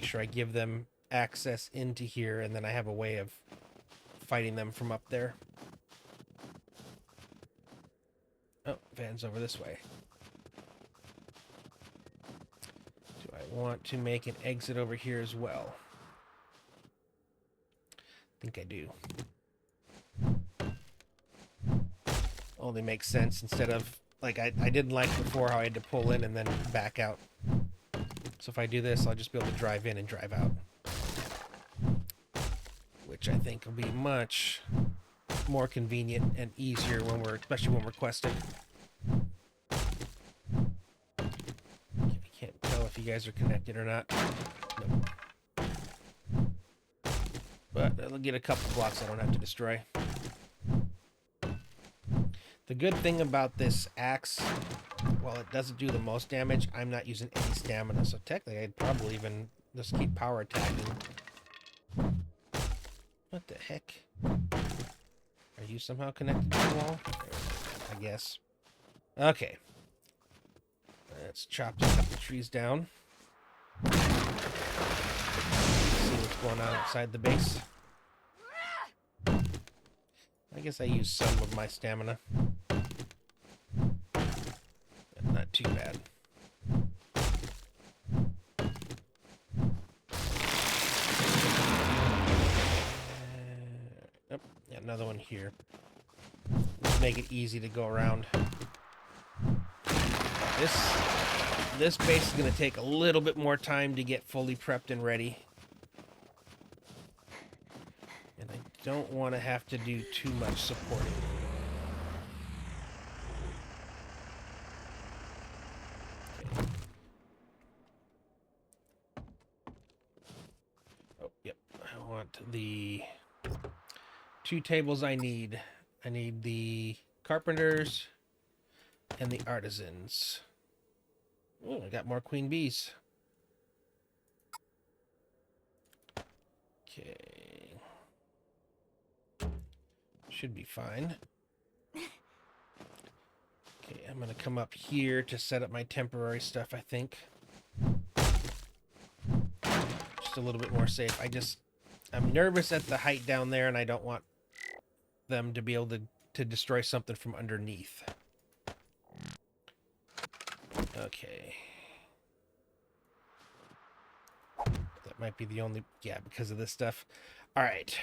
make sure I give them access into here, and then I have a way of fighting them from up there. Oh, van's over this way. Do I want to make an exit over here as well? I think I do. Only makes sense instead of, like, I didn't like before how I had to pull in and then back out. So if I do this, I'll just be able to drive in and drive out. Which I think will be much more convenient and easier when we're, especially when we're questing. I can't tell if you guys are connected or not. Nope. But I'll get a couple blocks I don't have to destroy. The good thing about this axe, while it doesn't do the most damage, I'm not using any stamina, so technically I'd probably even just keep power attacking. What the heck? Are you somehow connected to the wall? I guess. Okay. Let's chop a couple trees down. See what's going on outside the base. I guess I used some of my stamina. Not too bad. Oh, yeah, another one here. Let's make it easy to go around. This base is going to take a little bit more time to get fully prepped and ready. And I don't want to have to do too much supporting. Okay. Oh, yep. I want the 2 tables I need. I need the carpenters and the artisans. Oh, I got more queen bees. Okay. Should be fine. Okay, I'm gonna come up here to set up my temporary stuff, I think. Just a little bit more safe. I'm nervous at the height down there, and I don't want them to be able to destroy something from underneath. Okay. That might be the only... Yeah, because of this stuff. Alright.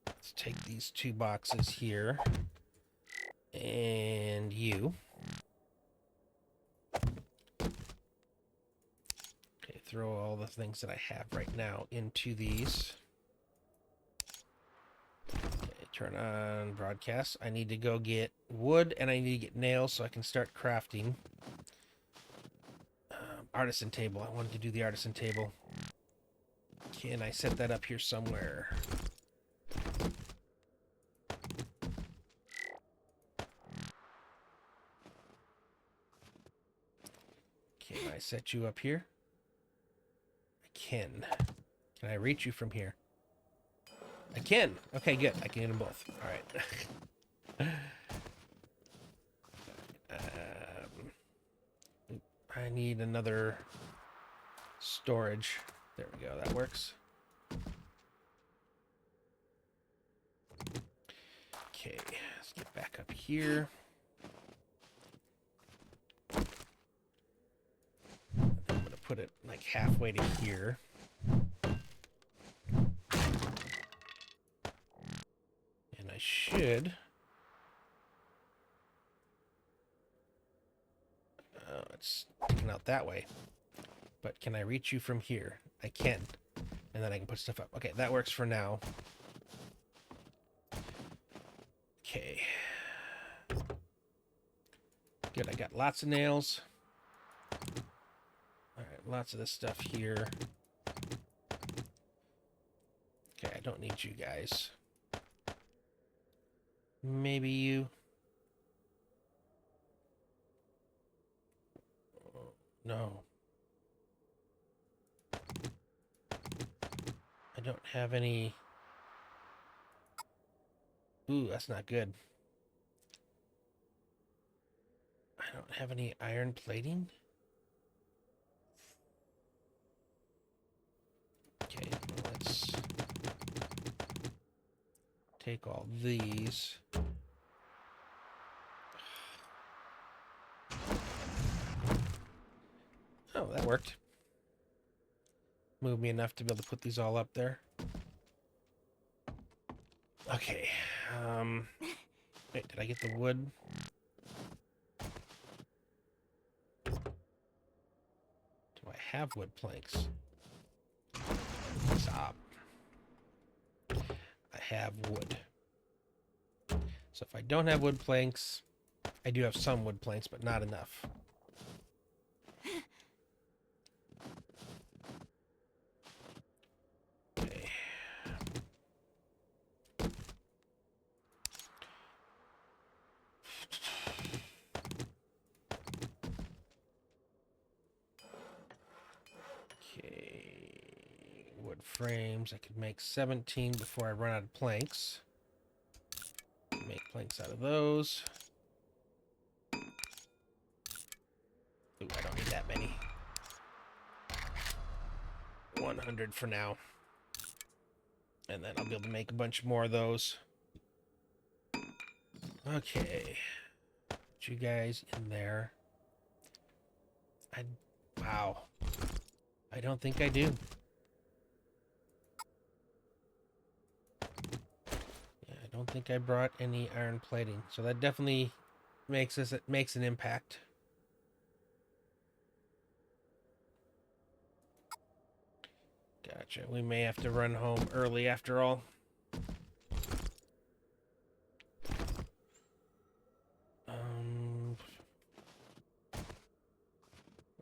Let's take these 2 boxes here. And you. Okay, throw all the things that I have right now into these. Okay, turn on broadcast. I need to go get wood and I need to get nails so I can start crafting. Artisan table. I wanted to do the artisan table. Can I set that up here somewhere? Can I set you up here? I can. Can I reach you from here? I can. Okay, good. I can get them both. All right. I need another storage. There we go. That works. Okay, let's get back up here. I'm going to put it like halfway to here. And I should... Oh, it's sticking out that way. But can I reach you from here? I can. And then I can put stuff up. Okay, that works for now. Okay. Good, I got lots of nails. Alright, lots of this stuff here. Okay, I don't need you guys. Maybe you. No. I don't have any... Ooh, that's not good. I don't have any iron plating? Okay, let's take all these. Oh, that worked. Move me enough to be able to put these all up there. Okay. Wait, did I get the wood? Do I have wood planks? Stop. I have wood. So if I don't have wood planks, I do have some wood planks, but not enough. Okay. Okay. Wood frames. I could make 17 before I run out of planks. Make planks out of those. Ooh, I don't need that many. 100 for now. And then I'll be able to make a bunch more of those. Okay. Put you guys in there. Wow. I don't think I do. Yeah, I don't think I brought any iron plating. So that definitely makes an impact. Gotcha. We may have to run home early after all.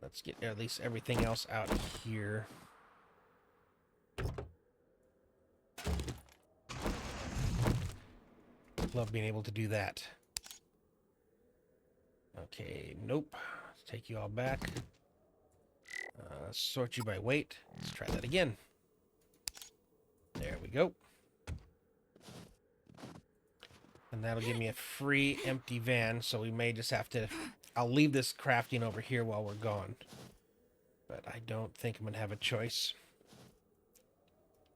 Let's get at least everything else out here. Love being able to do that. Okay, nope. Let's take you all back. Sort you by weight. Let's try that again. There we go. And that'll give me a free empty van, so we may just have to... I'll leave this crafting over here while we're gone. But I don't think I'm going to have a choice.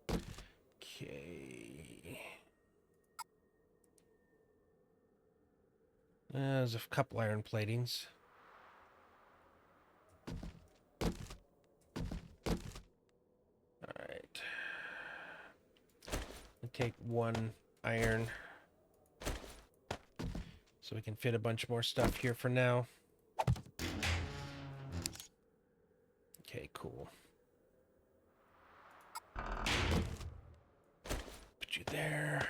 Okay. There's a couple iron platings. Alright. Take one iron. So we can fit a bunch more stuff here for now. Okay, cool. Put you there.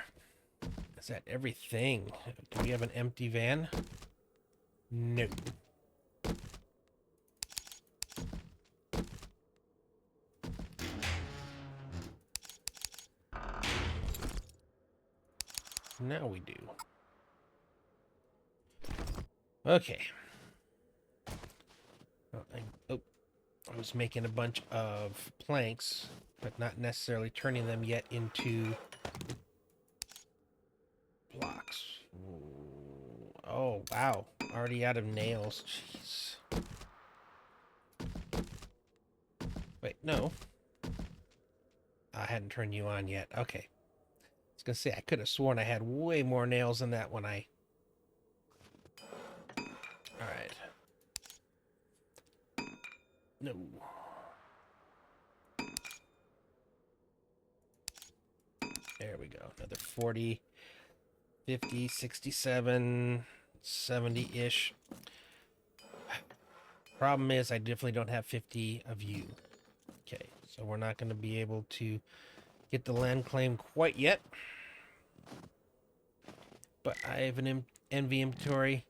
Is that everything? Do we have an empty van? No. Now we do. Okay. I was making a bunch of planks, but not necessarily turning them yet into blocks. Ooh. Oh, wow. Already out of nails. Jeez. Wait, no. I hadn't turned you on yet. Okay. I was going to say, I could have sworn I had way more nails than that when I... Alright. No. There we go. Another 40, 50, 67, 70-ish. Problem is, I definitely don't have 50 of you. Okay, so we're not going to be able to get the land claim quite yet. But I have an envy inventory.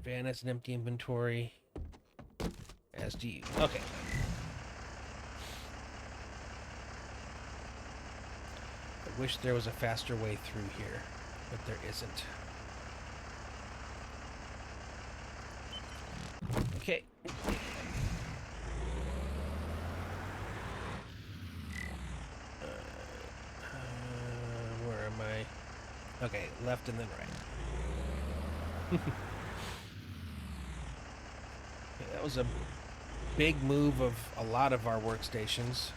Van has an empty inventory. As do you. Okay. I wish there was a faster way through here, but there isn't. Okay. Where am I? Okay, left and then right. Okay, that was a... big move of a lot of our workstations.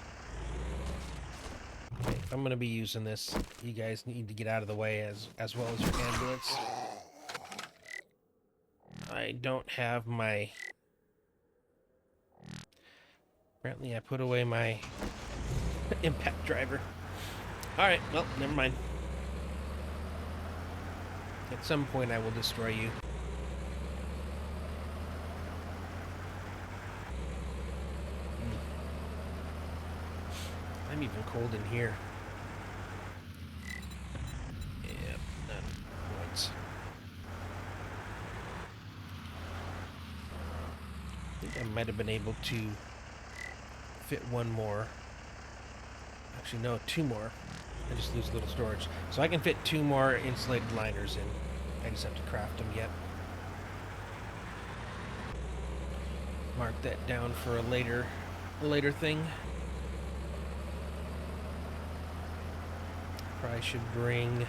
Okay, I'm going to be using this. You guys need to get out of the way as well as your ambulance. I don't have my... Apparently I put away my impact driver. Alright, well, never mind. At some point I will destroy you. I'm even cold in here. Yep, none points. I think I might have been able to fit one more. Actually, no, two more. I just lose a little storage. So I can fit two more insulated liners in. I just have to craft them yet. Mark that down for a later thing. Probably should bring...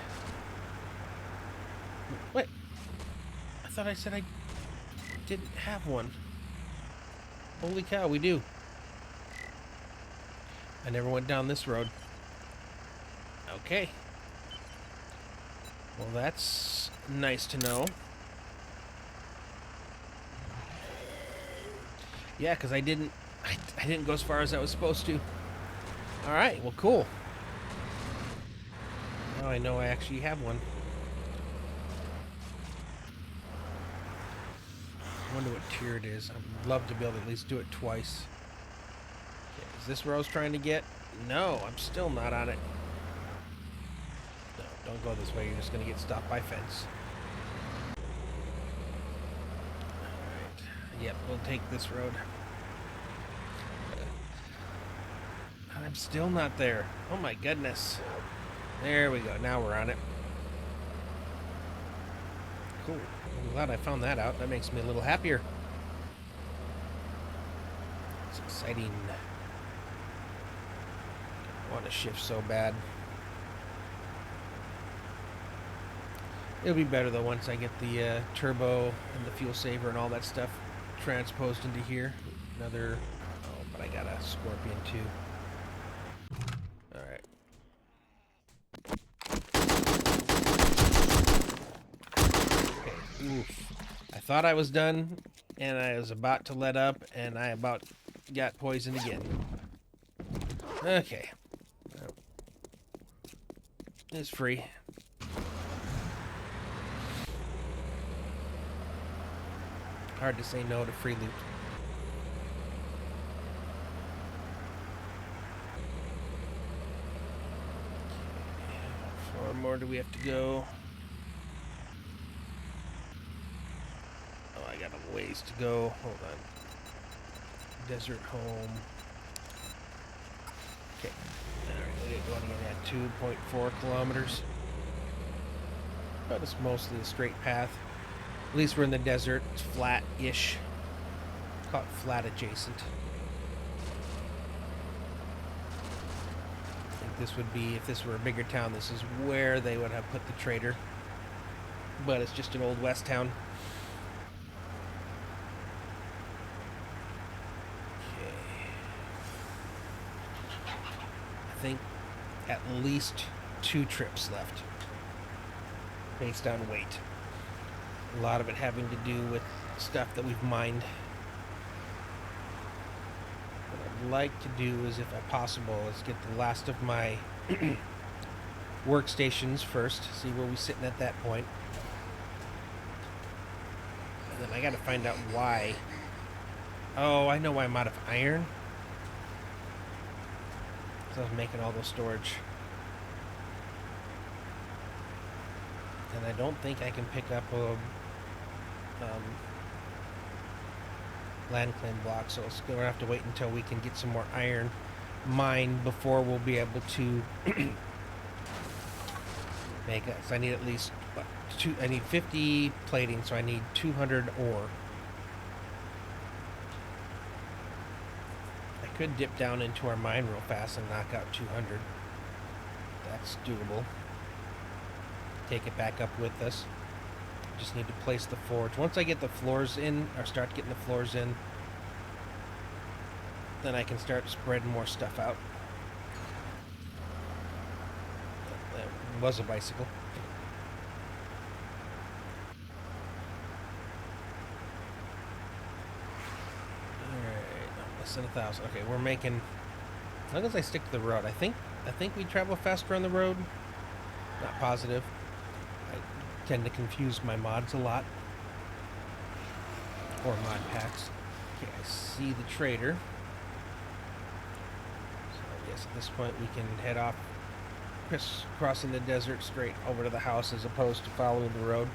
Wait! I thought I said I didn't have one. Holy cow, we do. I never went down this road. Okay. Well, that's nice to know. Yeah, because I didn't go as far as I was supposed to. Alright, well, cool. Now I know I actually have one. I wonder what tier it is. I'd love to be able to at least do it twice. Okay, is this where I was trying to get? No, I'm still not on it. No, don't go this way. You're just going to get stopped by fence. Alright. Yep, we'll take this road. I'm still not there. Oh my goodness. There we go. Now we're on it. Cool. I'm glad I found that out. That makes me a little happier. It's exciting. I want to shift so bad. It'll be better though once I get the turbo and the fuel saver and all that stuff transposed into here. Another... Oh, but I got a Scorpion too. Alright. Okay, oof. I thought I was done, and I was about to let up, and I about got poisoned again. Okay. It's free. Hard to say no to free loot. How far more do we have to go? Oh, I got a ways to go. Hold on. Desert home. Okay. Alright, we get going again at 2.4 kilometers. But it's mostly a straight path. At least we're in the desert. It's flat-ish. Call it flat adjacent. I think this would be, if this were a bigger town, this is where they would have put the trader. But it's just an old west town. Okay. I think at least 2 trips left. Based on weight. A lot of it having to do with stuff that we've mined. What I'd like to do is, if possible, is get the last of my workstations first, see where we're sitting at that point. And then I gotta find out why. Oh, I know why I'm out of iron. Because I was making all those storage. And I don't think I can pick up a land claim block, so we're going to have to wait until we can get some more iron mined before we'll be able to make it. So I need at least I need 50 plating, so I need 200 ore. I could dip down into our mine real fast and knock out 200. That's doable. Take it back up with us. Just need to place the forge. Once I get the floors in, or start getting the floors in, then I can start spreading more stuff out. That was a bicycle. Alright, less than 1,000. Okay, we're making... As long as I stick to the road. I think we travel faster on the road. Not positive. I tend to confuse my mods a lot. Or mod packs. Okay, I see the trader. So I guess at this point we can head off crossing the desert straight over to the house as opposed to following the road.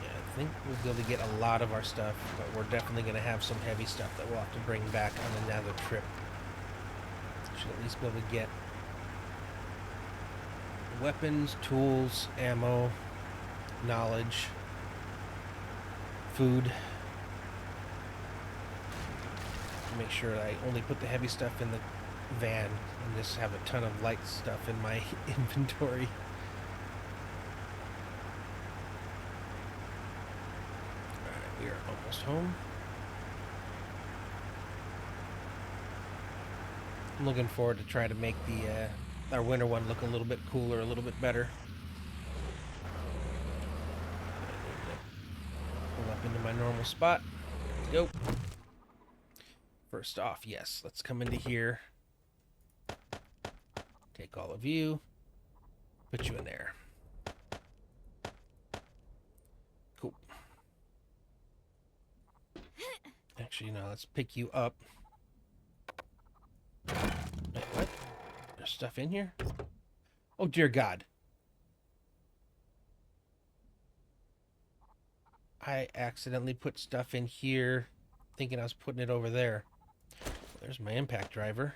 Yeah, I think we'll be able to get a lot of our stuff, but we're definitely going to have some heavy stuff that we'll have to bring back on another trip. Should at least be able to get weapons, tools, ammo, knowledge, food. Make sure I only put the heavy stuff in the van and just have a ton of light stuff in my inventory. Alright, we are almost home. I'm looking forward to try to make the our winter one look a little bit cooler, a little bit better. Pull up into my normal spot. Go. First off, yes, let's come into here. Take all of you. Put you in there. Cool. Actually, no, let's pick you up. Wait, what? There's stuff in here? Oh, dear God. I accidentally put stuff in here, thinking I was putting it over there. There's my impact driver.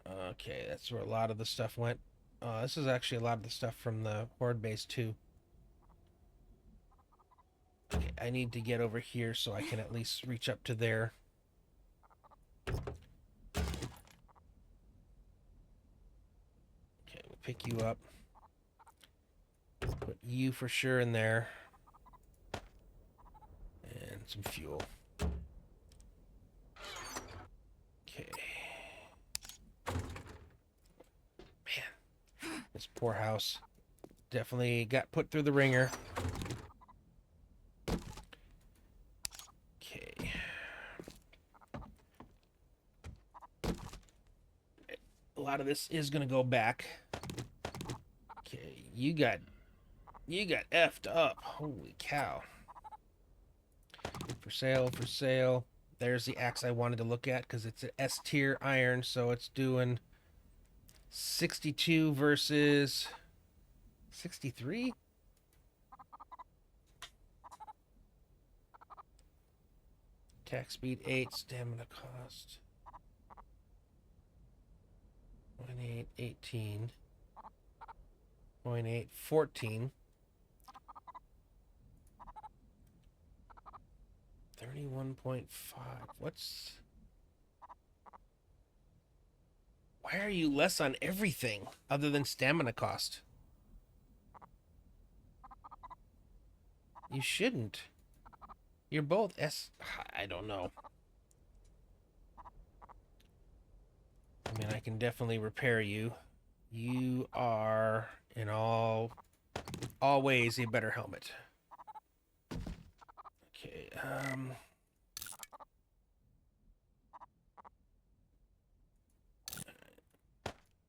Okay, that's where a lot of the stuff went. This is actually a lot of the stuff from the Horde base, too. Okay, I need to get over here so I can at least reach up to there. Okay, we'll pick you up. Put you for sure in there. And some fuel. Okay. Man, this poor house definitely got put through the ringer. Okay. A lot of this is gonna go back. Okay, you got effed up. Holy cow. For sale, for sale. There's the axe I wanted to look at because it's an S tier iron, so it's doing 62 versus 63? Attack speed 8, stamina cost 0.8, 18. 0.8, 14. 31.5. What's... Why are you less on everything other than stamina cost? You shouldn't. You're both S... I don't know. I mean, I can definitely repair you. You are, in all ways, a better helmet. Okay,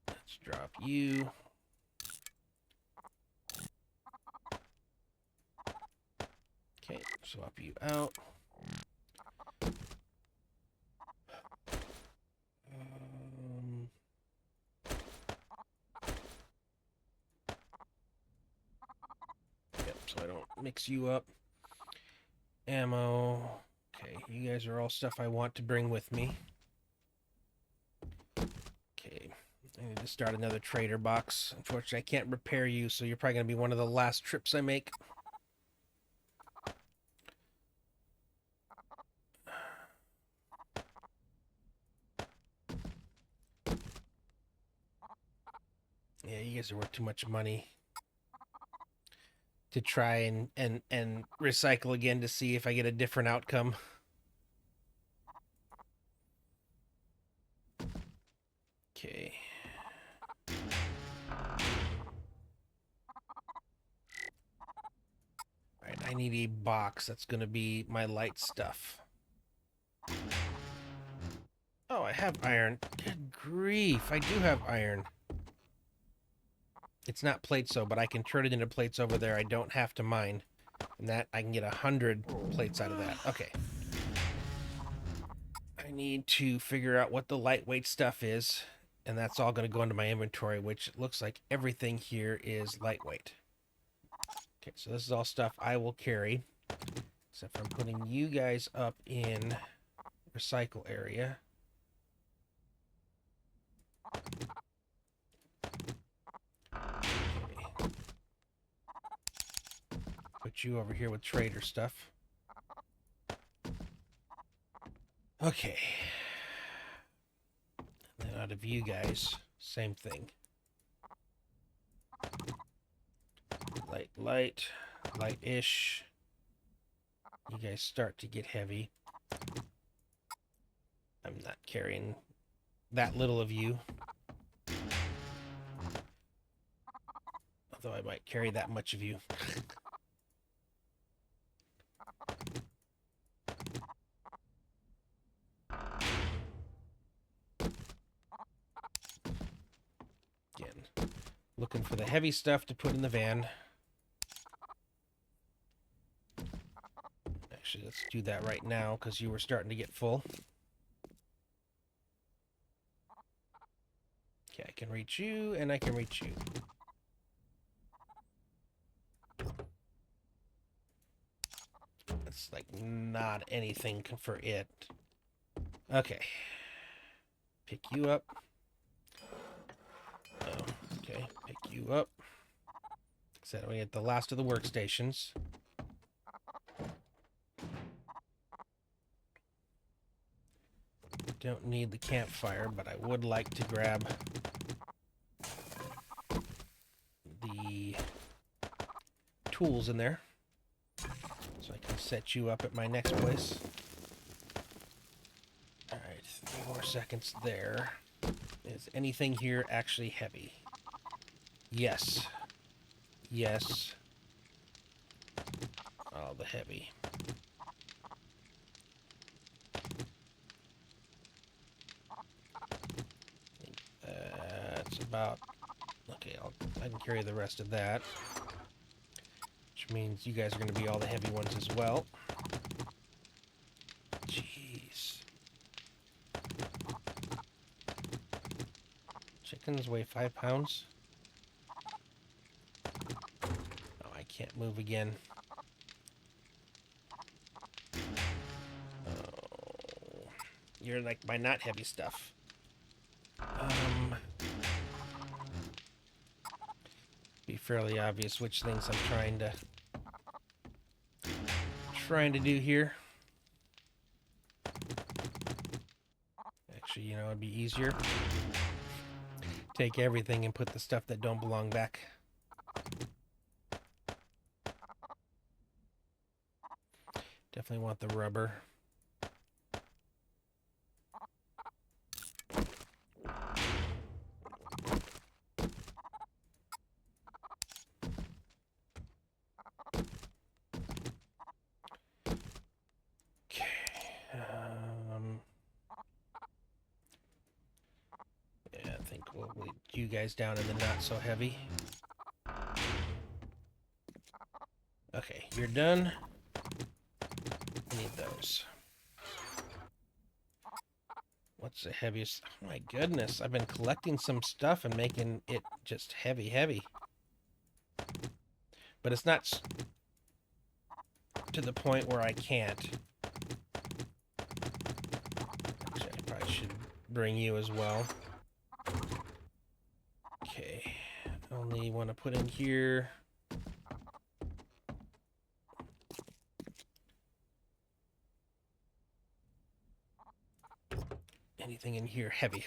let's drop you. Okay, swap you out. Yep, so I don't mix you up. Ammo. Okay, you guys are all stuff I want to bring with me. Okay, I need to start another trader box. Unfortunately, I can't repair you, so you're probably going to be one of the last trips I make. Yeah, you guys are worth too much money. to try and recycle again to see if I get a different outcome. Okay. Alright, I need a box. That's going to be my light stuff. Oh, I have iron. Good grief, I do have iron. It's not plates, though, but I can turn it into plates over there. I don't have to mine. And that, I can get 100 plates out of that. Okay. I need to figure out what the lightweight stuff is, and that's all going to go into my inventory, which looks like everything here is lightweight. Okay, so this is all stuff I will carry, except for I'm putting you guys up in recycle area. Okay. Put you over here with trader stuff. Okay. And then out of you guys, same thing. Light-ish. You guys start to get heavy. I'm not carrying that little of you. Although I might carry that much of you. Again, looking for the heavy stuff to put in the van. Actually, let's do that right now because you were starting to get full. Okay, I can reach you and I can reach you. That's like not anything for it. Okay. Pick you up. Oh, okay. Pick you up. So we get the last of the workstations. Don't need the campfire, but I would like to grab the tools in there so I can set you up at my next place. Alright, 3 more seconds there. Is anything here actually heavy? Yes. Yes. All the heavy. That's about... Okay, I can carry the rest of that. Which means you guys are going to be all the heavy ones as well. Jeez. Chickens weigh 5 pounds. Oh, I can't move again. Oh, you're like my not heavy stuff. Be fairly obvious which things I'm trying to do here. Actually, you know, it'd be easier. Take everything and put the stuff that don't belong back. Definitely want the rubber. Yeah, I think we'll leave you guys down in the not so heavy. Okay, you're done. I need those. What's the heaviest? Oh my goodness, I've been collecting some stuff and making it just heavy. But it's not to the point where I can't. Actually, I probably should bring you as well. Okay, only want to put in here. Anything in here heavy.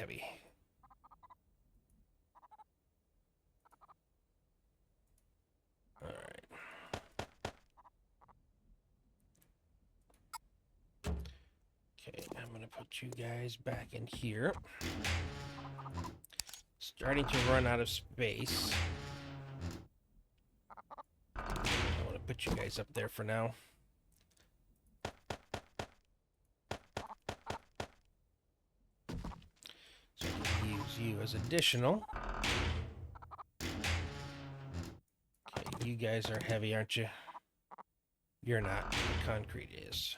All right. put you guys back in here. Starting to run out of space. I want to put you guys up there for now. So I can use you as additional. Okay, you guys are heavy, aren't you? You're not. The concrete is.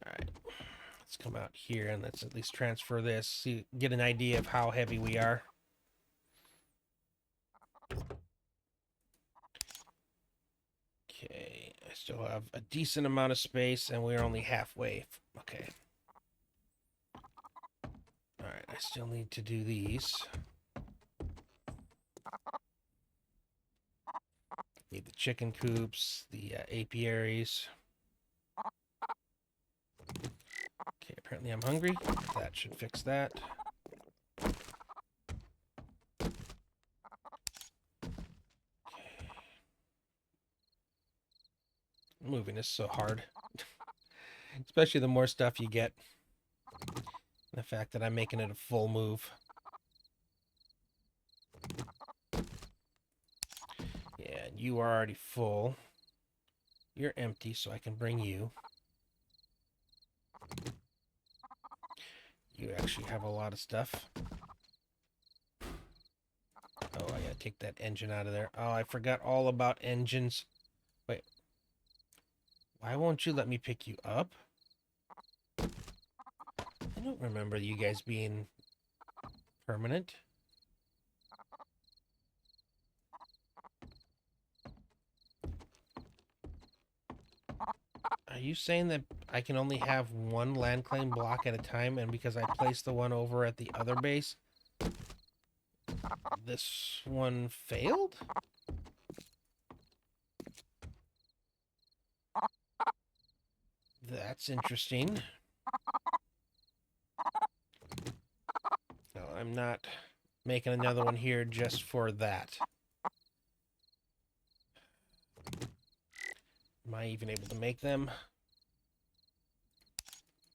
Alright. Let's come out here and let's at least transfer this. See, get an idea of how heavy we are. Okay. I still have a decent amount of space and we're only halfway. Okay. Alright, I still need to do these. Need the chicken coops, the apiaries. Okay, apparently I'm hungry. That should fix that. Okay. Moving is so hard. Especially the more stuff you get. The fact that I'm making it a full move. Yeah, you are already full. You're empty, so I can bring you. You actually have a lot of stuff. Oh, I gotta take that engine out of there. Oh, I forgot all about engines. Wait. Why won't you let me pick you up? I don't remember you guys being permanent. Are you saying that I can only have one land claim block at a time, and because I placed the one over at the other base, this one failed? That's interesting. No, I'm not making another one here just for that. Am I even able to make them?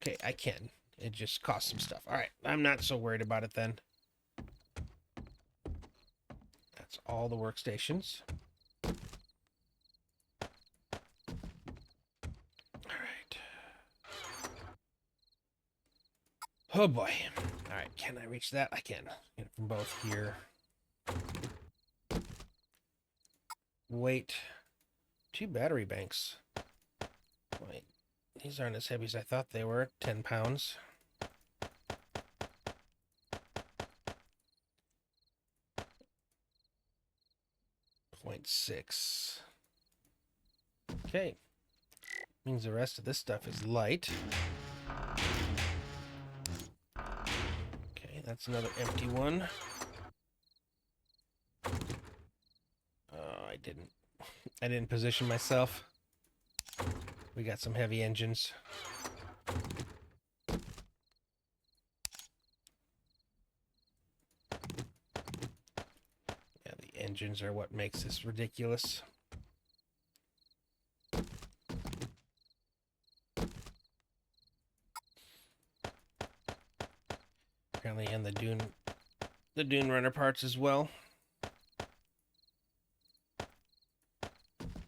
Okay, I can. It just costs some stuff. Alright, I'm not so worried about it then. That's all the workstations. Alright. Oh boy. Alright, can I reach that? I can. Get it from both here. Weight. 2 battery banks. Wait, these aren't as heavy as I thought they were. 10 pounds. .6. Okay. Means the rest of this stuff is light. Okay, that's another empty one. Oh, I didn't position myself. We got some heavy engines. Yeah, the engines are what makes this ridiculous. Apparently, and the Dune Runner parts as well.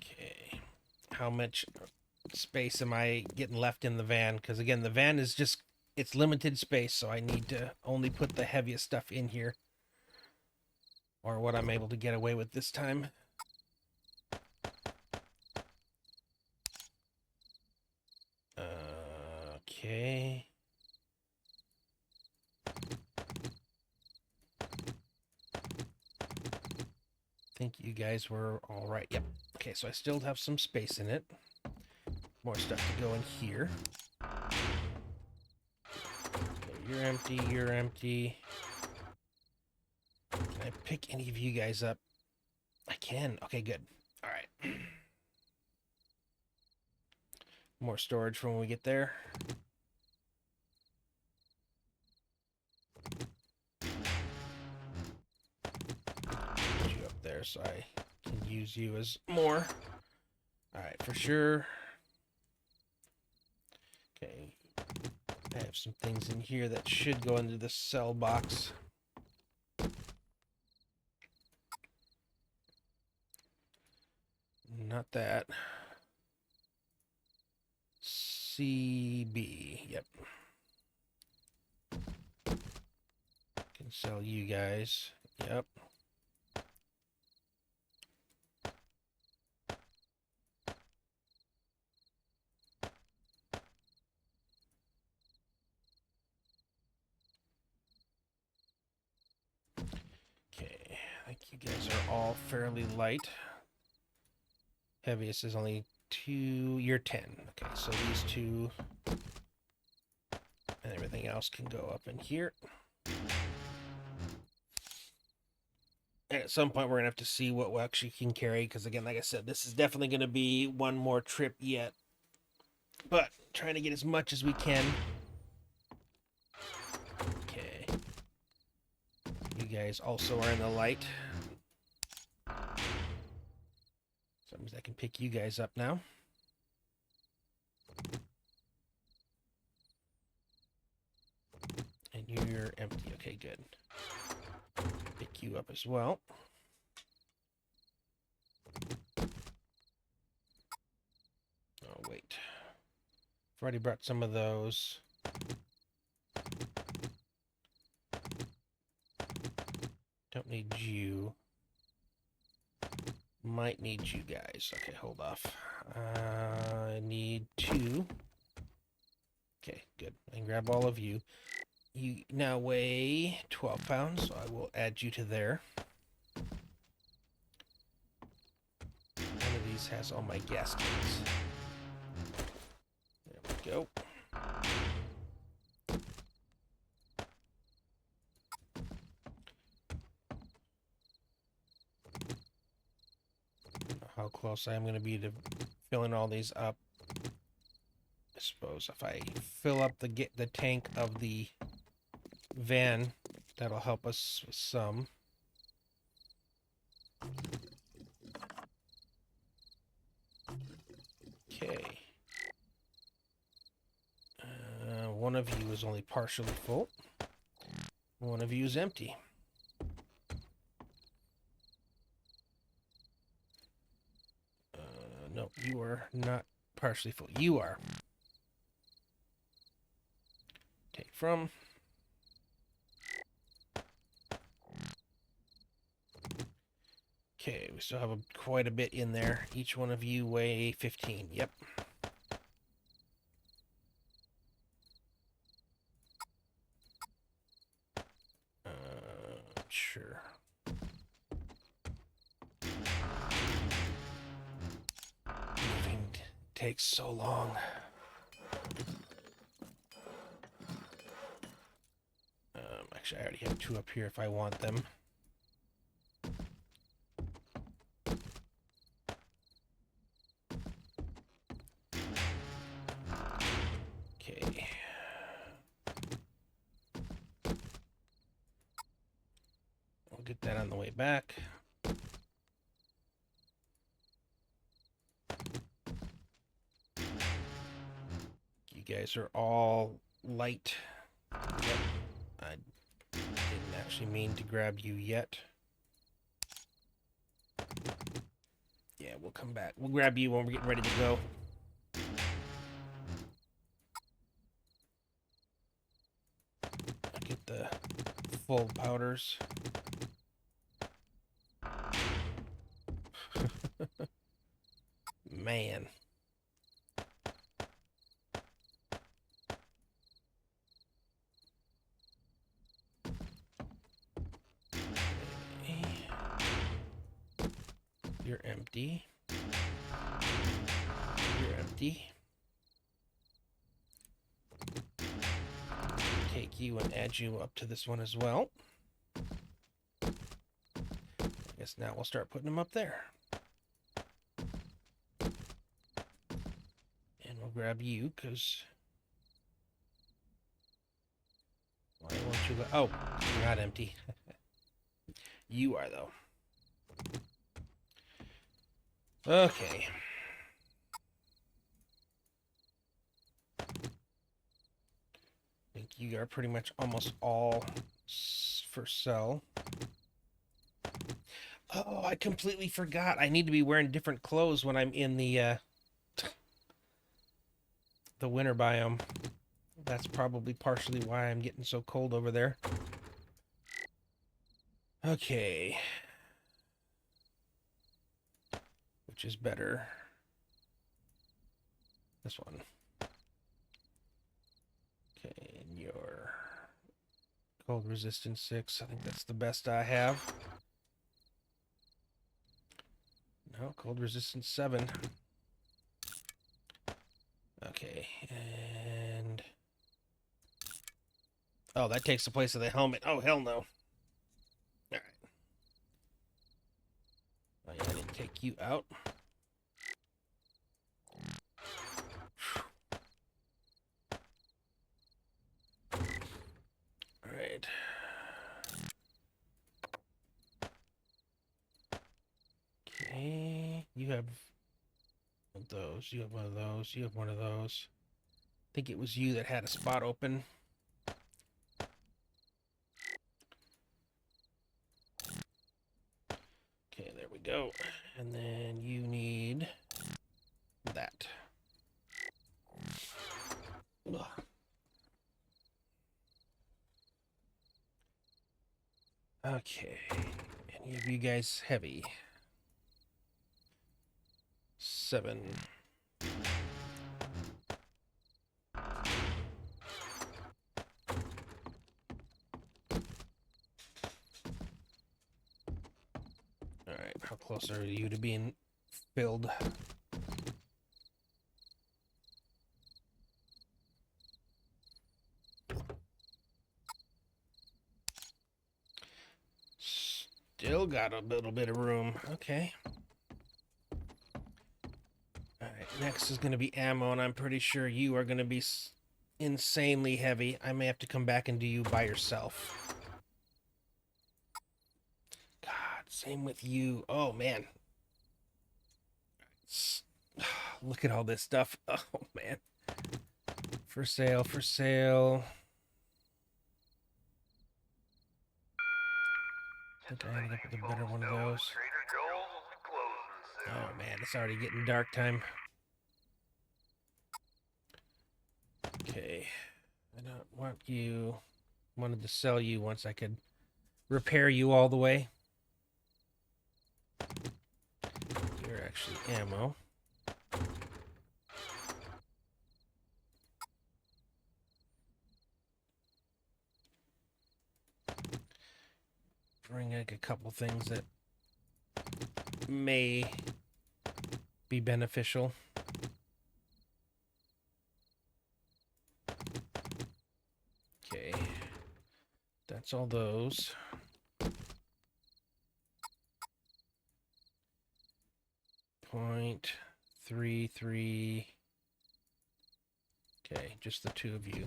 Okay, how much space am I getting left in the van? Because again, the van is just, it's limited space, so I need to only put the heaviest stuff in here. Or what I'm able to get away with this time. Okay. I think you guys were all right. Yep. Okay, so I still have some space in it. More stuff to go in here. Okay, you're empty, you're empty. Can I pick any of you guys up? I can. Okay, good. All right. More storage for when we get there. Put you up there so I can use you as more. All right, for sure. Okay. I have some things in here that should go into the cell box. Not that. CB. Yep. Can sell you guys. Yep. Okay. I think you guys are all fairly light. Heaviest is only 2. You're 10. Okay, so these two and everything else can go up in here. And at some point, we're going to have to see what we actually can carry. Because, again, like I said, this is definitely going to be one more trip yet. But trying to get as much as we can. Okay. You guys also are in the light. So that means I can pick you guys up now. And you're empty. Okay, good. Pick you up as well. Oh, wait. I've already brought some of those. Don't need you. Might need you guys. Okay, hold off. I need 2. Okay, good. I can grab all of you. You now weigh 12 pounds, so I will add you to there. One of these has all my gas tanks. There we go. Don't know how close I am going to be to filling all these up. I suppose if I fill up the tank of the van, that'll help us with some. Okay. One of you is only partially full. One of you is empty. No, you are not partially full. You are. Take from. Okay, we still have quite a bit in there. Each one of you weigh 15. Yep. Sure. Moving takes so long. Actually, I already have 2 up here if I want them. Okay. I'll get that on the way back. You guys are all light. Yep. I didn't actually mean to grab you yet. Yeah, we'll come back. We'll grab you when we're getting ready to go. I'll get the full powders. Man. You're empty. You're empty. Take you and add you up to this one as well. I guess now we'll start putting them up there. And we'll grab you, because... Why won't you go? Oh, you're not empty. You are, though. Okay. you are pretty much almost all for sell. Oh, I completely forgot. I need to be wearing different clothes when I'm in the winter biome. That's probably partially why I'm getting so cold over there. Okay. Which is better? This one. Okay, and your cold resistance 6. I think that's the best I have. No, cold resistance 7. Okay, and... Oh, that takes the place of the helmet. Oh, hell no. Alright. Oh, yeah, I didn't take you out. Alright. Okay, you have one of those, you have one of those, you have one of those. I think it was you that had a spot open. Okay, there we go. And then you need that. Ugh. Okay, any of you guys heavy? 7. Alright, how close are you to being filled? Still got a little bit of room. Okay. Alright, next is going to be ammo, and I'm pretty sure you are going to be insanely heavy. I may have to come back and do you by yourself. God, same with you. Oh, man. Look at all this stuff. Oh, man. For sale, for sale. I think I ended up with a better one of those. Oh, man, it's already getting dark time. Okay. I don't want you... Wanted to sell you once I could repair you all the way. You're actually ammo. Bring like a couple things that may be beneficial. Okay. That's all those. .33. Okay, just the two of you.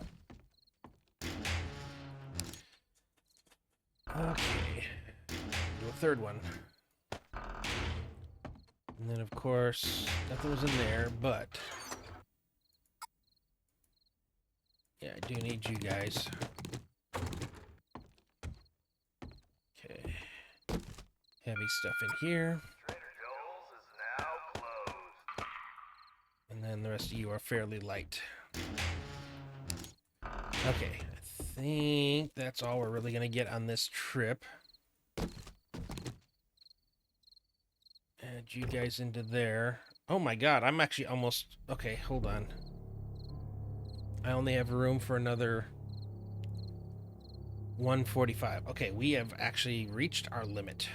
Okay. Do a third one. And then, of course, nothing was in there, but... Yeah, I do need you guys. Okay. Heavy stuff in here. And then the rest of you are fairly light. Okay, I think that's all we're really going to get on this trip. Add you guys into there. Oh my god, I'm actually almost... Okay, hold on. I only have room for another 145. Okay, we have actually reached our limit.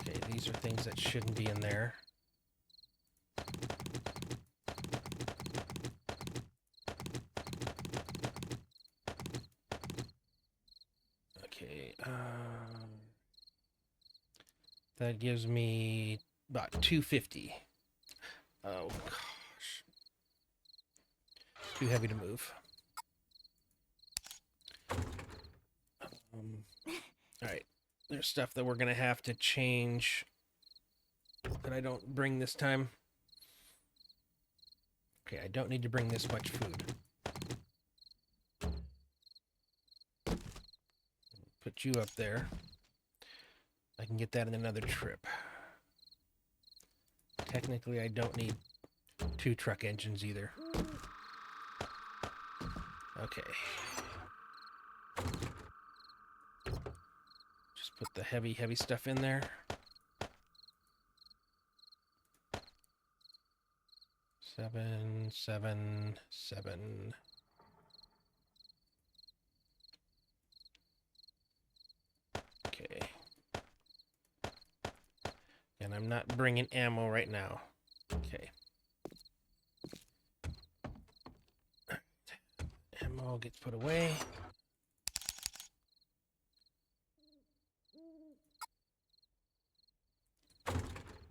Okay, these are things that shouldn't be in there. Okay, that gives me about 250. Oh, gosh. Too heavy to move. Alright. There's stuff that we're going to have to change that I don't bring this time. Okay, I don't need to bring this much food. Put you up there. I can get that in another trip. Technically, I don't need 2 truck engines either. Okay. Just put the heavy stuff in there. 7, 7, 7. Okay. And I'm not bringing ammo right now. Okay. Ammo gets put away.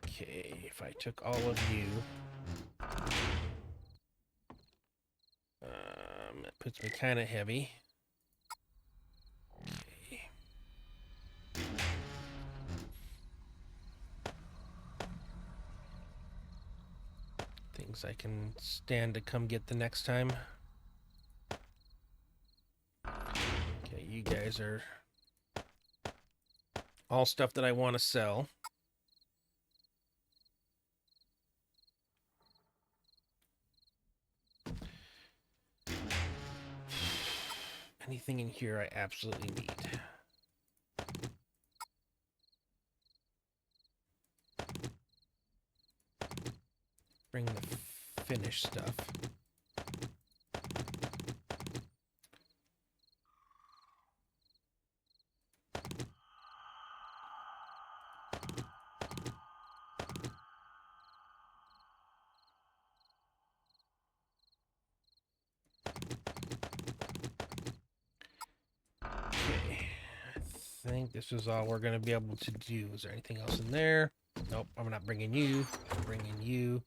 Okay, if I took all of you, that puts me kind of heavy. Okay. Things I can stand to come get the next time. Okay, you guys are all stuff that I want to sell. Anything in here I absolutely need. Bring the finished stuff. I think this is all we're going to be able to do. Is there anything else in there? Nope, I'm not bringing you. I'm bringing you.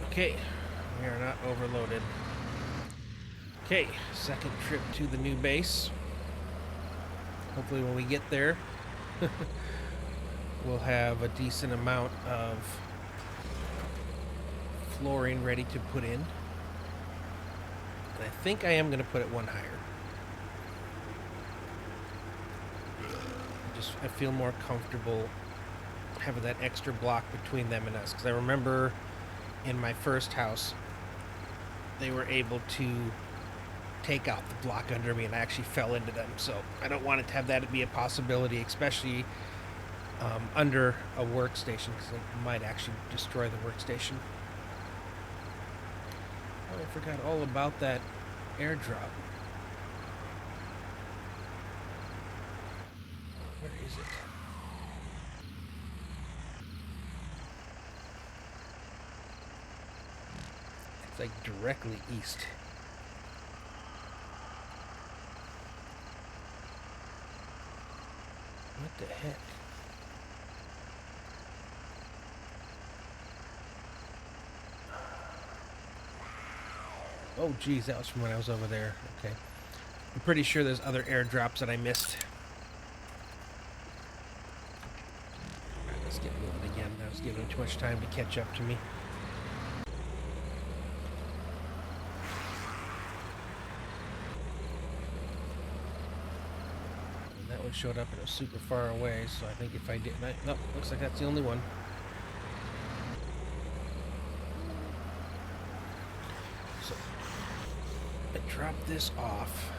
Okay, we are not overloaded. Okay, second trip to the new base. Hopefully when we get there, we'll have a decent amount of flooring ready to put in. And I think I am going to put it one higher. I feel more comfortable having that extra block between them and us, because I remember in my first house they were able to take out the block under me and I actually fell into them, so I don't want it to have that be a possibility, especially under a workstation, because it might actually destroy the workstation. Oh, I forgot all about that airdrop. Where is it? It's like directly east. What the heck? Oh geez, that was from when I was over there. Okay. I'm pretty sure there's other airdrops that I missed. Let's get moving again. That was giving too much time to catch up to me. And that one showed up and it was super far away, so I think if I didn't... Nope, looks like that's the only one. So, I dropped this off.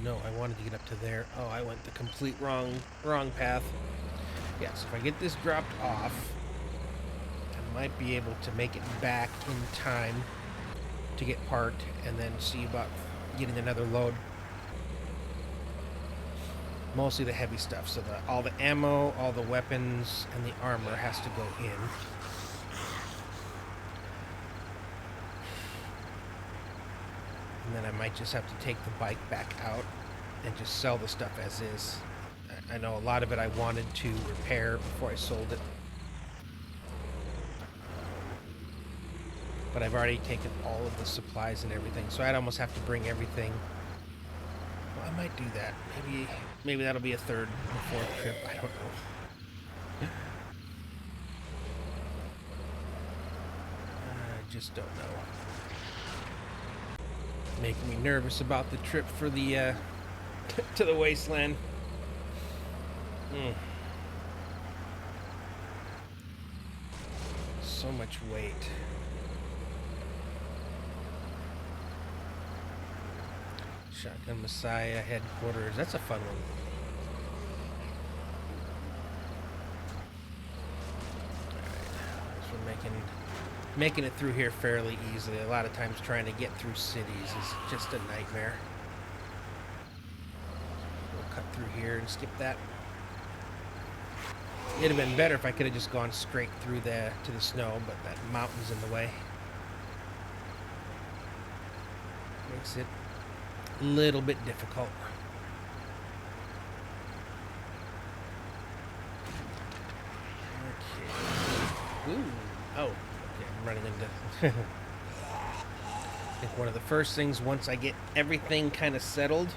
No, I wanted to get up to there. Oh, I went the complete wrong path. Yeah, so if I get this dropped off, I might be able to make it back in time to get parked and then see about getting another load. Mostly the heavy stuff, so all the ammo, all the weapons, and the armor has to go in. And then I might just have to take the bike back out and just sell the stuff as is. I know a lot of it I wanted to repair before I sold it. But I've already taken all of the supplies and everything, so I'd almost have to bring everything. Well, I might do that. Maybe that'll be a third or fourth trip. I don't know. I just don't know. Making me nervous about the trip for the to the wasteland. So much weight. Shotgun Messiah headquarters. That's a fun one. Alright. So we're making it through here fairly easily. A lot of times trying to get through cities is just a nightmare. We'll cut through here and skip that. It'd have been better if I could have just gone straight through to the snow, but that mountain's in the way. Makes it a little bit difficult. Okay. Ooh. Oh. Okay, I'm running into... I think one of the first things, once I get everything kind of settled,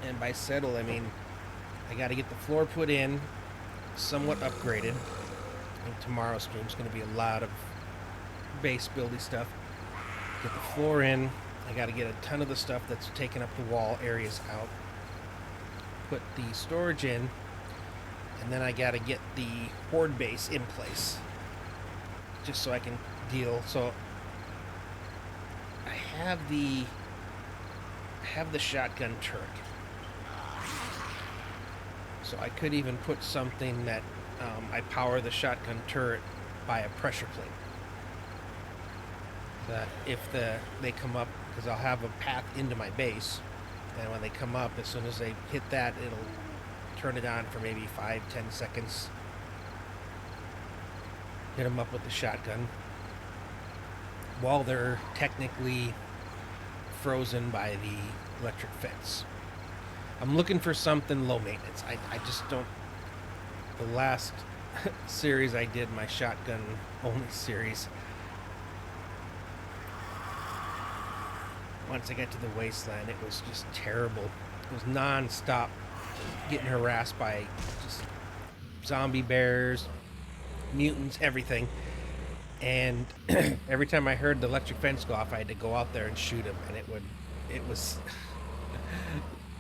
and by settled I mean I got to get the floor put in, somewhat upgraded. I think tomorrow's stream is going to be a lot of base buildy stuff. Get the floor in. I got to get a ton of the stuff that's taking up the wall areas out. Put the storage in, and then I got to get the horde base in place, just so I can deal. So I have the shotgun turret. So I could even put something that I power the shotgun turret by a pressure plate. That if they come up, because I'll have a path into my base, and when they come up, as soon as they hit that, it'll turn it on for maybe 5-10 seconds. Hit them up with the shotgun while they're technically frozen by the electric fence. I'm looking for something low maintenance. I just don't... The last series I did, my shotgun only series, once I got to the wasteland, it was just terrible. It was non-stop getting harassed by just zombie bears, mutants, everything. And every time I heard the electric fence go off, I had to go out there and shoot him, and it was...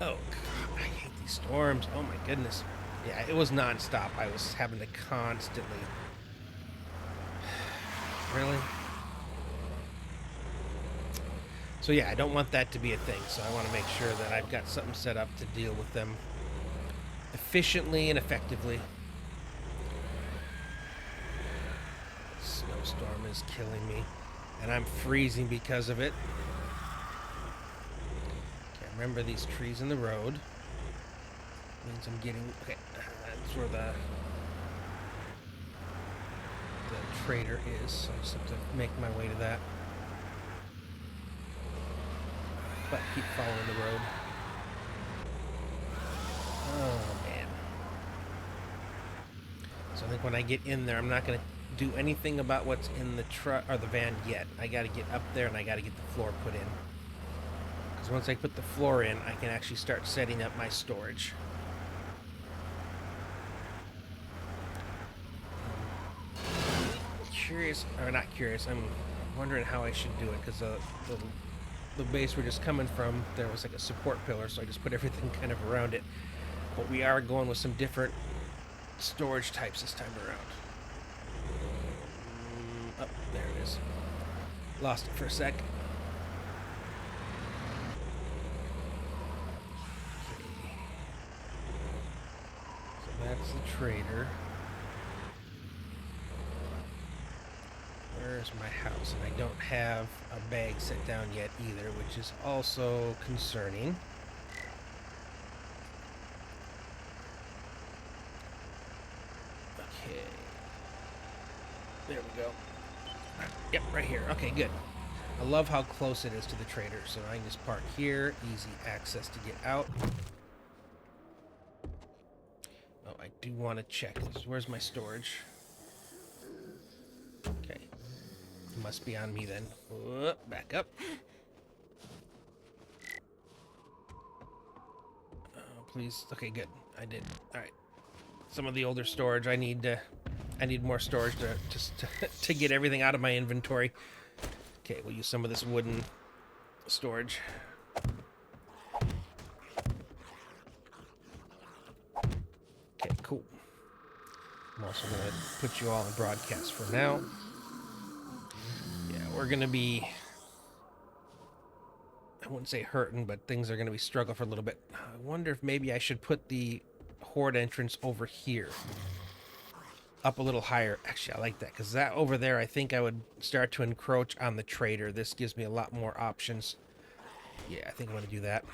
Oh, God, I hate these storms. Oh, my goodness. Yeah, it was non-stop. I was having to constantly... Really? So, yeah, I don't want that to be a thing. So I want to make sure that I've got something set up to deal with them efficiently and effectively. Snowstorm is killing me. And I'm freezing because of it. Remember these trees in the road. Means I'm getting... Okay, that's where the trader is, so I just have to make my way to that. But keep following the road. Oh, man. So I think when I get in there, I'm not going to do anything about what's in the truck or the van yet. I got to get up there and I got to get the floor put in. Because once I put the floor in, I can actually start setting up my storage. Curious, or not curious, I'm wondering how I should do it, because the base we're just coming from, there was like a support pillar, so I just put everything kind of around it. But we are going with some different storage types this time around. Oh, there it is. Lost it for a sec. Okay. So that's the trader. Where's my house? And I don't have a bag set down yet either, which is also concerning. Okay. There we go. Yep, right here. Okay, good. I love how close it is to the trader, so I can just park here. Easy access to get out. Oh, I do want to check this. Where's my storage? Okay. Must be on me then. Back up. please. Okay, good. I did. All right. Some of the older storage, I need more storage to just to get everything out of my inventory. Okay, we'll use some of this wooden storage. Okay, cool. I'm also going to put you all in broadcast for now. Yeah, we're going to be, I wouldn't say hurting, but things are going to be struggling for a little bit. I wonder if maybe I should put the horde entrance over here. Up a little higher. Actually, I like that, because that over there, I think I would start to encroach on the trader. This gives me a lot more options. Yeah, I think I'm going to do that.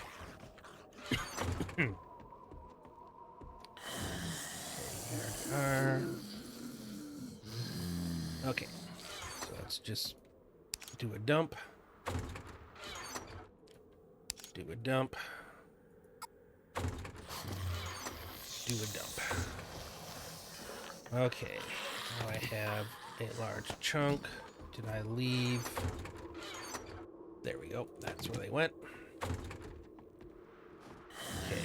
Okay, so let's just do a dump. Do a dump. Do a dump. Okay, now I have a large chunk. Did I leave? There we go. That's where they went. Okay.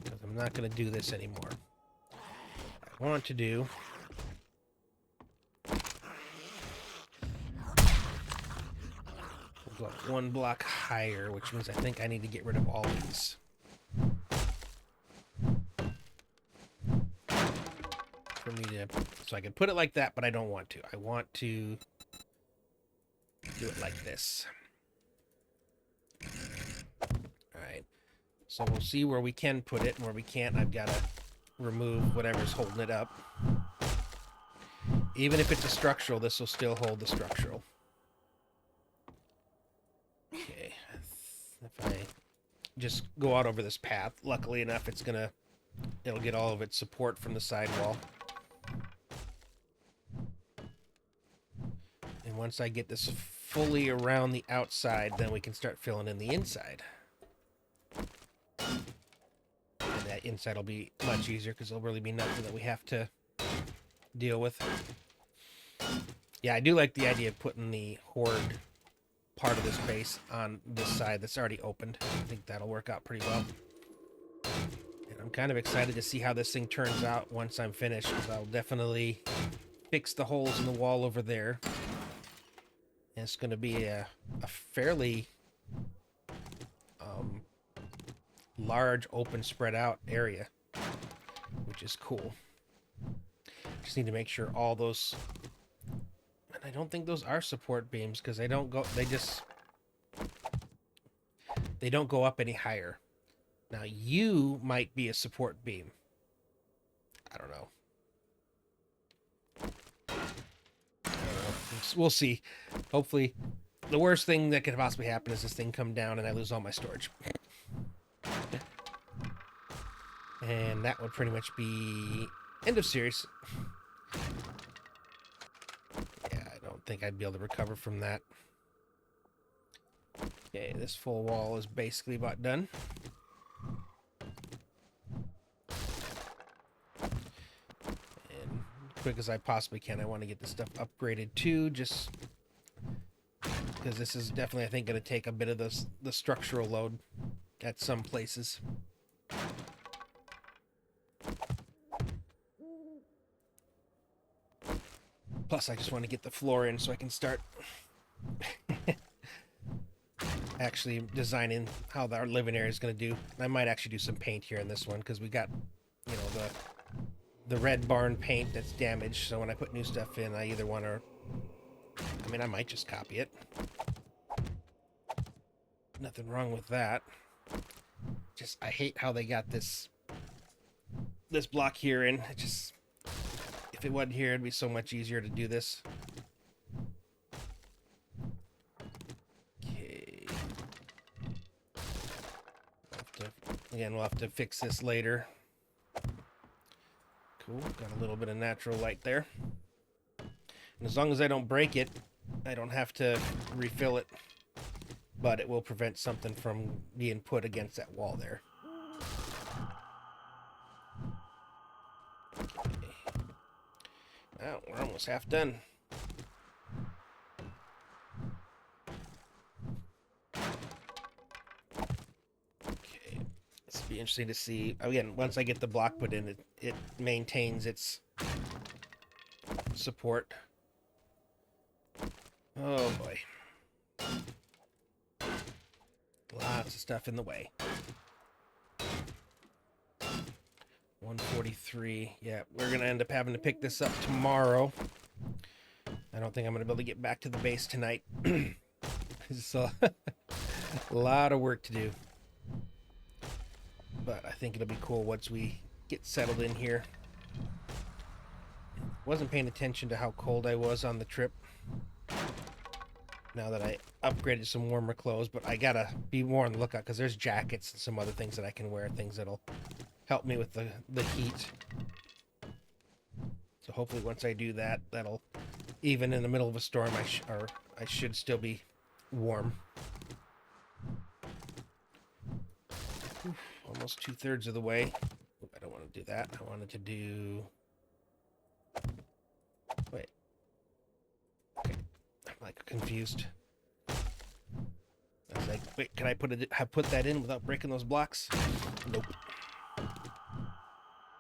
Because I'm not going to do this anymore. I want to do... We'll go up one block higher, which means I think I need to get rid of all these. For me to... So I can put it like that, but I don't want to. I want to do it like this. Alright. So we'll see where we can put it, and where we can't, I've got to remove whatever's holding it up. Even if it's a structural, this will still hold the structural. Okay. If I just go out over this path, luckily enough, it'll get all of its support from the sidewall. And once I get this fully around the outside, then we can start filling in the inside. And that inside will be much easier because there'll really be nothing that we have to deal with. Yeah, I do like the idea of putting the horde part of this base on this side that's already opened. I think that'll work out pretty well. And I'm kind of excited to see how this thing turns out once I'm finished, because I'll definitely fix the holes in the wall over there. And it's going to be a fairly large, open, spread out area, which is cool. Just need to make sure all those... And I don't think those are support beams, because they don't go... They don't go up any higher. Now, you might be a support beam. I don't know. We'll see. Hopefully, the worst thing that could possibly happen is this thing come down and I lose all my storage. And that would pretty much be end of series. Yeah, I don't think I'd be able to recover from that. Okay, this full wall is basically about done. And quick as I possibly can, I want to get this stuff upgraded too, just because this is definitely, I think, going to take a bit of the structural load at some places. Plus, I just want to get the floor in so I can start actually designing how our living area is going to do. I might actually do some paint here in this one, because we got, you know, the red barn paint that's damaged. So when I put new stuff in, I either want to... I mean, I might just copy it. Nothing wrong with that. Just, I hate how they got this block here in. It just... If it wasn't here, it'd be so much easier to do this. Okay. We'll have to fix this later. Cool. Got a little bit of natural light there. And as long as I don't break it, I don't have to refill it. But it will prevent something from being put against that wall there. Well, we're almost half done. interesting to see. Again, once I get the block put in, it maintains its support. Oh boy. Lots of stuff in the way. 143. Yeah, we're going to end up having to pick this up tomorrow. I don't think I'm going to be able to get back to the base tonight. It's a lot of work to do. But I think it'll be cool once we get settled in here. Wasn't paying attention to how cold I was on the trip. Now that I upgraded some warmer clothes, but I gotta be more on the lookout because there's jackets and some other things that I can wear, things that'll help me with the heat. So hopefully once I do that, that'll, even in the middle of a storm, I should still be warm. Oof, almost 2/3 of the way. Oop, I don't want to do that. I wanted to do... Wait. Okay. I'm like confused. I was like, wait, can I put that in without breaking those blocks? Nope.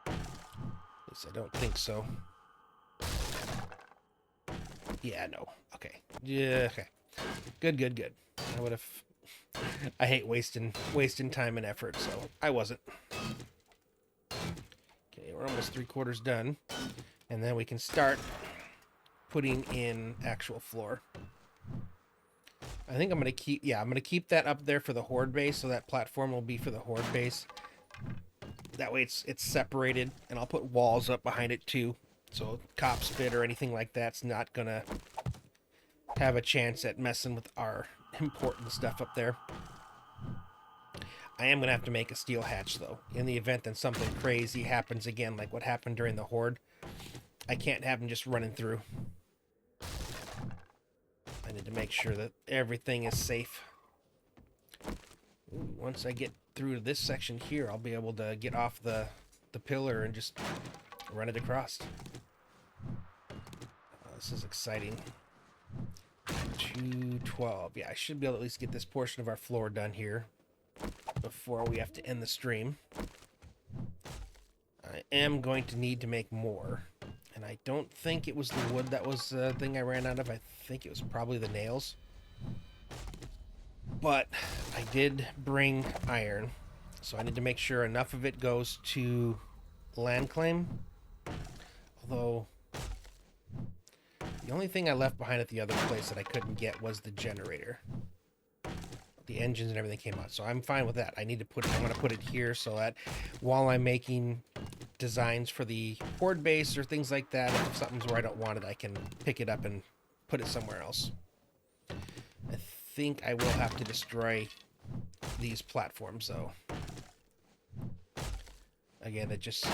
At least I don't think so. Yeah, no. Okay. Yeah, okay. Good. I would have... I hate wasting time and effort, so I wasn't. Okay, we're almost 3/4 done. And then we can start putting in actual floor. I think I'm going to keep that up there for the horde base, so that platform will be for the horde base. That way it's separated, and I'll put walls up behind it too. So cop spit or anything like that's not going to have a chance at messing with our important stuff up there. I am going to have to make a steel hatch, though. In the event that something crazy happens again, like what happened during the horde, I can't have them just running through. I need to make sure that everything is safe. Ooh, once I get through this section here, I'll be able to get off the pillar and just run it across. This is exciting. 212. Yeah, I should be able to at least get this portion of our floor done here before we have to end the stream. I am going to need to make more. And I don't think it was the wood that was the thing I ran out of. I think it was probably the nails. But I did bring iron. So I need to make sure enough of it goes to land claim. Although... the only thing I left behind at the other place that I couldn't get was the generator. The engines and everything came out, so I'm fine with that. I want to put it here so that while I'm making designs for the horde base or things like that, if something's where I don't want it, I can pick it up and put it somewhere else. I think I will have to destroy these platforms, though. Again, it just...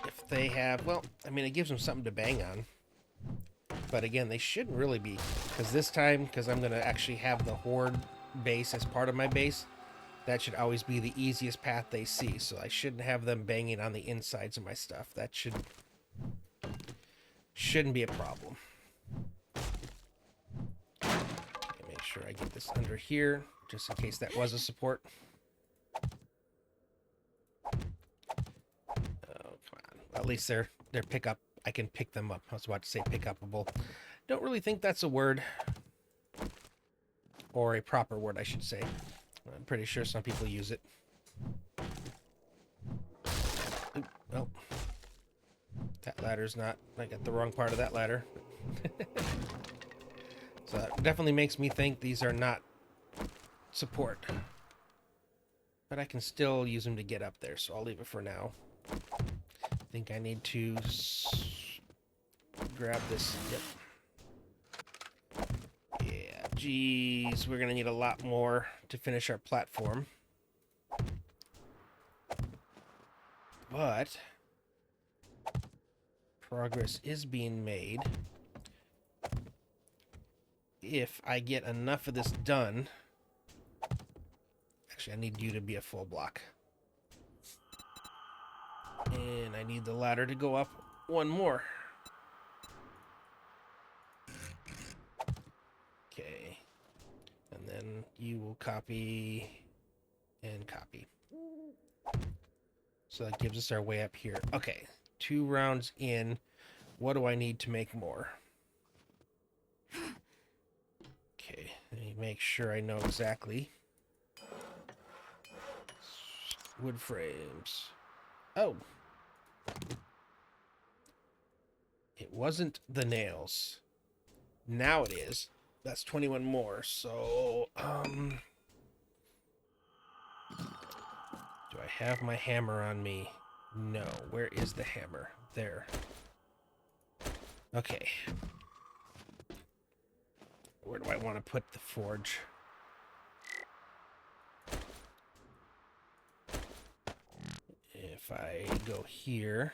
if they have... well, I mean, it gives them something to bang on. But again, they shouldn't really be. Because this time, because I'm going to actually have the horde base as part of my base, that should always be the easiest path they see. So I shouldn't have them banging on the insides of my stuff. That shouldn't be a problem. Okay, make sure I get this under here, just in case that was a support. Oh, come on. At least they're pickup. I can pick them up. I was about to say pick upable. Don't really think that's a word. Or a proper word, I should say. I'm pretty sure some people use it. Ooh, well. That ladder's not... I got the wrong part of that ladder. So that definitely makes me think these are not support. But I can still use them to get up there, so I'll leave it for now. I think I need to grab this. Yep. Yeah, geez, we're gonna need a lot more to finish our platform. But progress is being made. If I get enough of this done... actually, I need you to be a full block. And I need the ladder to go up one more. Okay. And then you will copy and copy. So that gives us our way up here. Okay, 2 rounds in. What do I need to make more? Okay, let me make sure I know exactly. Wood frames. Oh. It wasn't the nails. Now it is. That's 21 more. So, do I have my hammer on me? No. Where is the hammer? There. Okay. Where do I want to put the forge? If I go here...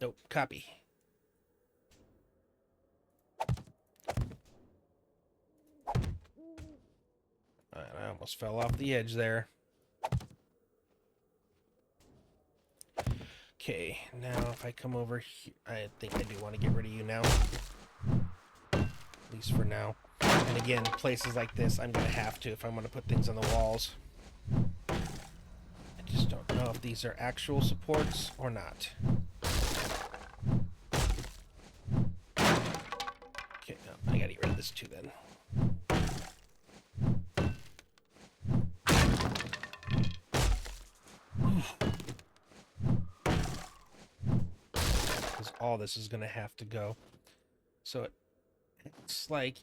Nope, copy. I almost fell off the edge there. Okay, now if I come over here... I think I do want to get rid of you now. At least for now. And again, places like this, I'm going to have to if I'm going to put things on the walls. I just don't know if these are actual supports or not. Okay, no, I gotta get rid of this too then. Because all this is gonna have to go. So it acts like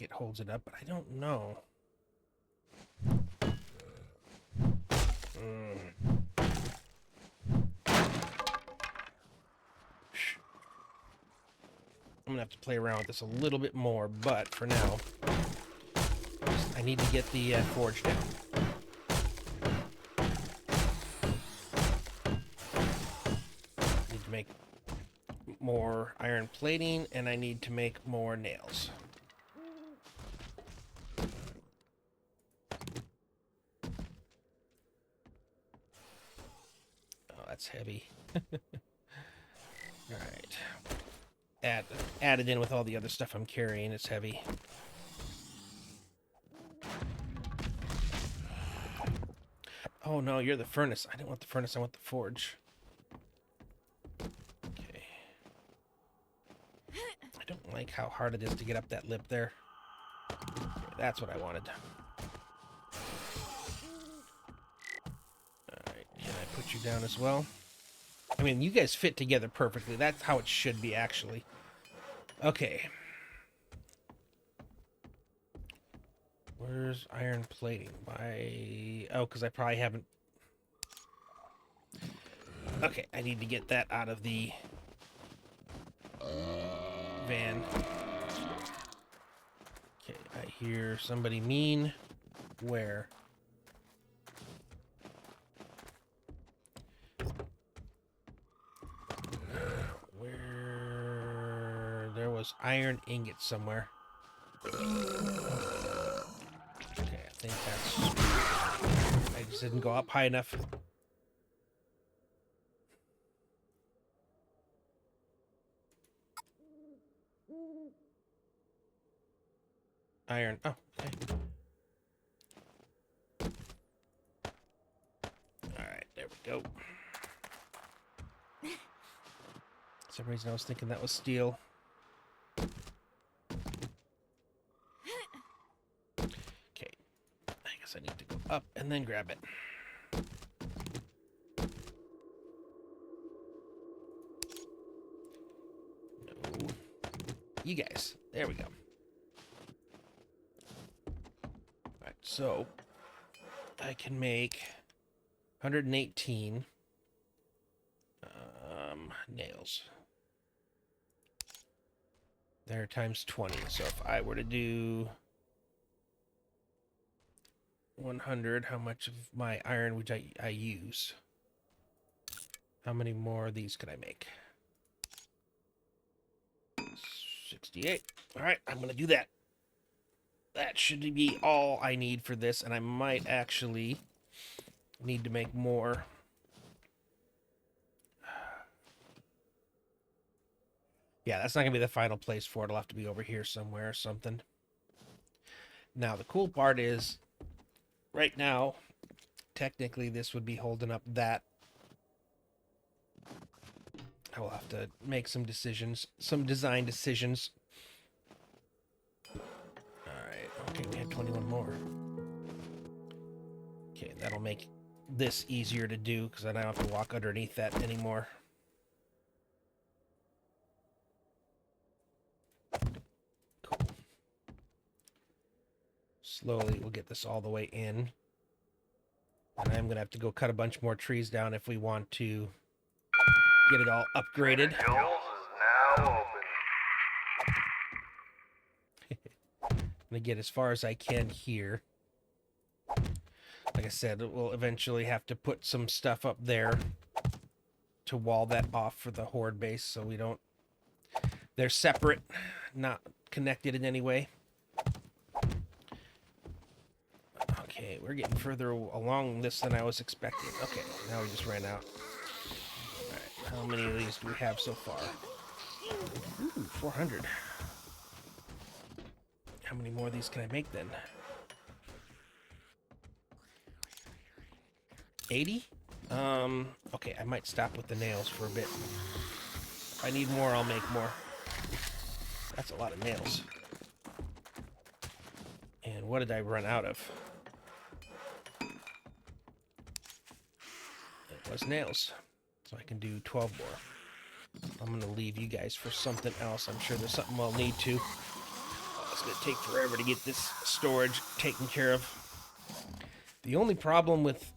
it holds it up, but I don't know. I'm gonna have to play around with this a little bit more, but for now, I need to get the forge down. I need to make more iron plating, and I need to make more nails. Oh, that's heavy. All right. Added in with all the other stuff I'm carrying, it's heavy. Oh no, you're the furnace. I didn't want the furnace, I want the forge. Okay. I don't like how hard it is to get up that lip there. Okay, that's what I wanted. Alright, can I put you down as well? I mean, you guys fit together perfectly. That's how it should be, actually. Okay. Where's iron plating? Oh, because I probably haven't... Okay, I need to get that out of the van. Okay, I hear somebody mean. Where? There was iron ingots somewhere. Okay, I think that's... I just didn't go up high enough. Iron. Oh, okay. Alright, there we go. For some reason I was thinking that was steel. Okay. I guess I need to go up and then grab it. No. You guys. There we go. Alright, so I can make 118 nails. There times 20. So if I were to do 100, how much of my iron would I use? How many more of these could I make? 68. All right, I'm going to do that. That should be all I need for this, and I might actually need to make more. Yeah, that's not going to be the final place for it. It'll have to be over here somewhere or something. Now, the cool part is, right now, technically this would be holding up that. I will have to make some decisions, some design decisions. Alright, okay, we had 21 more. Okay, that'll make this easier to do because I don't have to walk underneath that anymore. Cool. Slowly, we'll get this all the way in. And I'm going to have to go cut a bunch more trees down if we want to get it all upgraded. I'm going to get as far as I can here. Like I said, we'll eventually have to put some stuff up there to wall that off for the horde base so we don't... They're separate, not connected in any way. Okay, we're getting further along this than I was expecting. Okay, now we just ran out. Alright, how many of these do we have so far? Ooh, 400. How many more of these can I make then? 80? Okay, I might stop with the nails for a bit. If I need more, I'll make more. That's a lot of nails. And what did I run out of? It was nails. So I can do 12 more. I'm going to leave you guys for something else. I'm sure there's something I'll need to. It's going to take forever to get this storage taken care of. The only problem with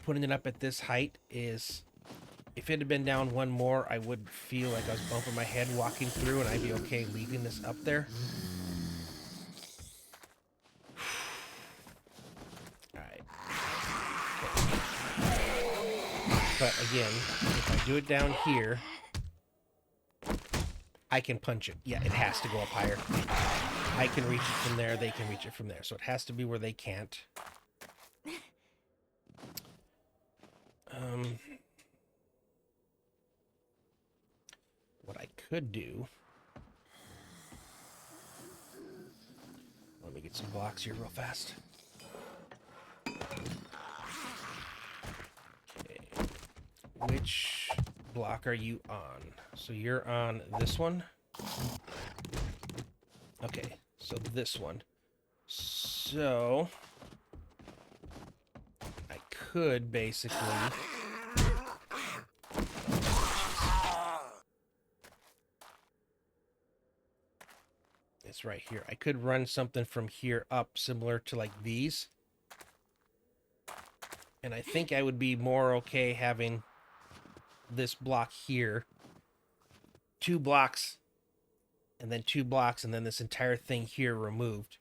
putting it up at this height is if it had been down one more, I would feel like I was bumping my head walking through, and I'd be okay leaving this up there. Alright. But again, if I do it down here, I can punch it. Yeah, it has to go up higher. I can reach it from there, they can reach it from there. So it has to be where they can't. What I could do... Let me get some blocks here real fast. Okay. Which block are you on? So you're on this one? Okay, so this one. So... I could basically... It's right here. I could run something from here up similar to like these. And I think I would be more okay having this block here. 2 blocks. And then 2 blocks. And then this entire thing here removed.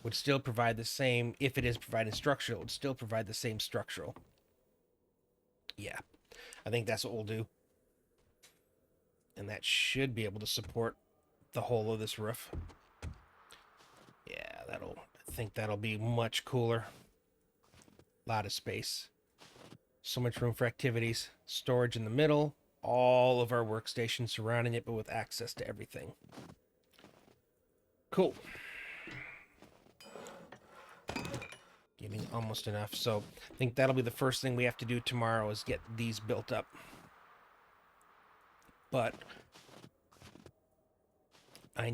Would still provide the same, if it is providing structural, it would still provide the same structural. Yeah. I think that's what we'll do. And that should be able to support the whole of this roof. Yeah, I think that'll be much cooler. A lot of space. So much room for activities. Storage in the middle. All of our workstations surrounding it, but with access to everything. Cool. Giving almost enough. So I think that'll be the first thing we have to do tomorrow is get these built up. But I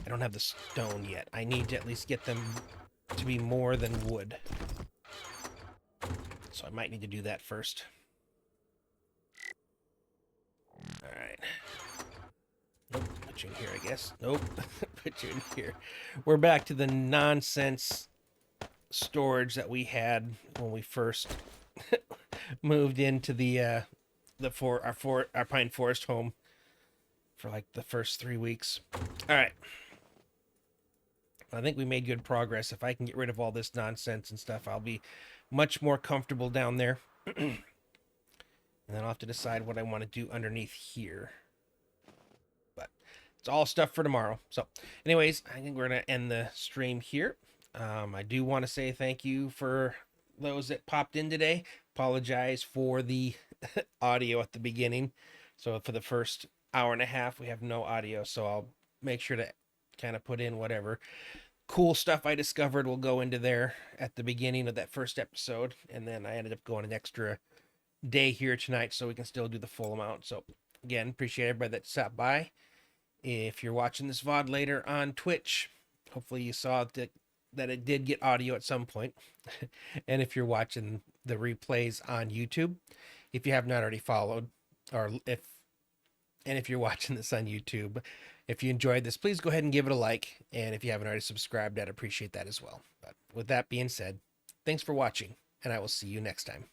don't have the stone yet. I need to at least get them to be more than wood. So I might need to do that first. Alright. Nope, put you in here, I guess. Nope, put you in here. We're back to the nonsense storage that we had when we first moved into our pine forest home for like the first 3 weeks. All right. I think we made good progress. If I can get rid of all this nonsense and stuff, I'll be much more comfortable down there. And then I'll have to decide what I want to do underneath here. But it's all stuff for tomorrow. So anyways, I think we're going to end the stream here. I do want to say thank you for those that popped in today. Apologize for the audio at the beginning. So for the first hour and a half, we have no audio. So I'll make sure to kind of put in whatever. cool stuff I discovered will go into there at the beginning of that first episode. And then I ended up going an extra day here tonight so we can still do the full amount. So, again, appreciate everybody that stopped by. If you're watching this VOD later on Twitch, hopefully you saw that it did get audio at some point. And if you're watching the replays on YouTube, if you have not already followed, or if you're watching this on YouTube, if you enjoyed this, please go ahead and give it a like. And if you haven't already subscribed, I'd appreciate that as well. But with that being said, thanks for watching, and I will see you next time.